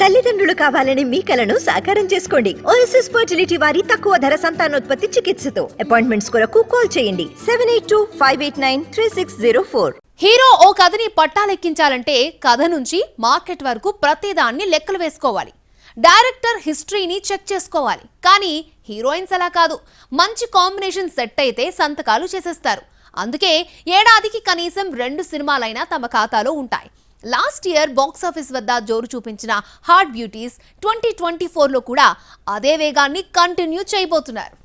తల్లిదండ్రులు కావాలని మీ కలను సాకారం చేసుకోండి. ఓఎస్ఎస్ ఫర్టిలిటీ వారి తక్కువ ధర సంతానోత్పత్తి చికిత్సతో అపాయింట్మెంట్స్ కొరకు కాల్ చేయండి 7825893604. హీరో ఓ కథని పట్టాలెక్కించాలంటే కథ నుంచి మార్కెట్ వరకు ప్రతిదాన్ని లెక్కలు వేసుకోవాలి. డైరెక్టర్ హిస్టరీని చెక్ చేసుకోవాలి. కానీ హీరోయిన్స్ అలా కాదు. మంచి కాంబినేషన్ సెట్ అయితే సంతకాలు చేసేస్తారు. అందుకే ఏడాదికి కనీసం 2 సినిమాలైనా తమ ఖాతాలో ఉంటాయి. లాస్ట్ ఇయర్ బాక్సాఫీస్ వద్ద జోరు చూపించిన హార్ట్ బ్యూటీస్ 2024లో కూడా అదే వేగాన్ని కంటిన్యూ చేయబోతున్నారు.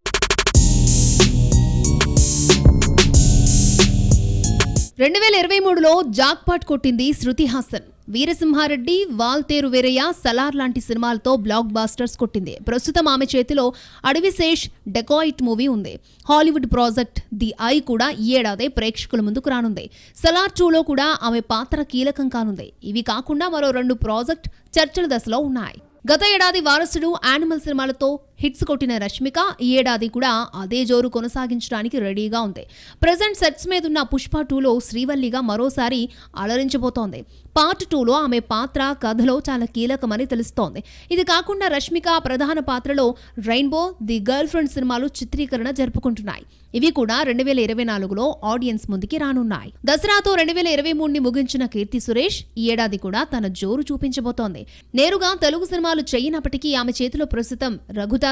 జాక్పాట్ కొట్టింది శృతి హాసన్. వీరసింహారెడ్డి, వాల్తేరు వీరయ్య, సలార్ లాంటి సినిమాలతో బ్లాక్ బాస్టర్స్ కొట్టింది. ప్రస్తుతం ఆమె చేతిలో అడవిశేష్, డెకాయిట్ మూవీ ఉంది. హాలీవుడ్ ప్రాజెక్ట్ ది ఐ కూడా ఈ ఏడాదే ప్రేక్షకుల ముందుకు రానుంది. సలార్ 2లో కూడా ఆమె పాత్ర కీలకం కానుంది. ఇవి కాకుండా మరో 2 ప్రాజెక్ట్ చర్చల దశలో ఉన్నాయి. గత ఏడాది వారసుడు, యానిమల్ సినిమాలతో హిట్స్ కొట్టిన రష్మిక ఈ ఏడాది కూడా అదే జోరు కొనసాగించడానికి రెడీగా ఉంది. ప్రెజెంట్ సెట్స్ మీదున్న పుష్ప 2లో శ్రీవల్లిగా మరోసారి అలరించబోతోంది. పార్ట్ 2లో ఆమె పాత్ర కథలో చాలా కీలకమని తెలుస్తోంది. ఇది కాకుండా రష్మిక ప్రధాన పాత్రలో రెయిన్బో, ది గర్ల్ ఫ్రెండ్ సినిమాలు చిత్రీకరణ జరుపుకుంటున్నాయి. ఇవి కూడా 2024లో ఆడియన్స్ ముందుకి రానున్నాయి. దసరాతో 2023ని ముగించిన కీర్తి సురేష్ ఈ ఏడాది కూడా తన జోరు చూపించబోతోంది. నేరుగా తెలుగు సినిమాలు చేయనప్పటికీ ఆమె చేతిలో ప్రస్తుతం రఘుతాత,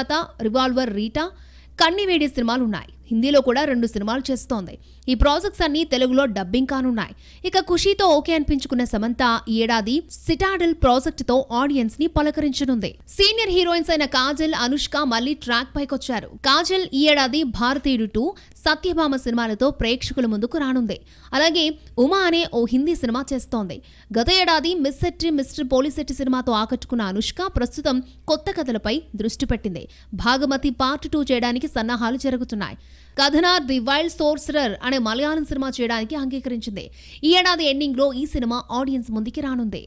రివాల్వర్, రీటా, కన్నివేడి సినిమాలున్నాయి. హిందీలో కూడా 2 సినిమాలు చేస్తోంది. ఈ ప్రాజెక్ట్స్ అన్ని తెలుగులో డబ్బింగ్ కానున్నాయి. ఇక ఖుషీతో ఓకే అనిపించుకున్న సమంత ఈ ఏడాది సిటాడెల్ ప్రాజెక్ట్ తో ఆడియన్స్ ని పలకరించనుంది. సీనియర్ హీరోయిన్స్ అయిన కాజల్, అనుష్క మళ్లీ ట్రాక్ పైకొచ్చారు. కాజల్ ఈ ఏడాది భారతీయుడు 2, సత్యభామ సినిమాలతో ప్రేక్షకుల ముందుకు రానుంది. అలాగే ఉమా అనే ఓ హిందీ సినిమా చేస్తోంది. గత ఏడాది మిస్ సెట్టి, మిస్టర్ పోలిసెట్టి సినిమాతో ఆకట్టుకున్న అనుష్క ప్రస్తుతం కొత్త కథలపై దృష్టి పెట్టింది. భాగమతి పార్ట్ 2 చేయడానికి సన్నాహాలు జరుగుతున్నాయి. కథనార్ ది వైల్డ్ సోర్సరర్ అనే మలయాళం సినిమా చేయడానికి అంగీకరించింది. ఈ ఏడాది ఎండింగ్ లో ఈ సినిమా ఆడియన్స్ ముందుకి రానుంది.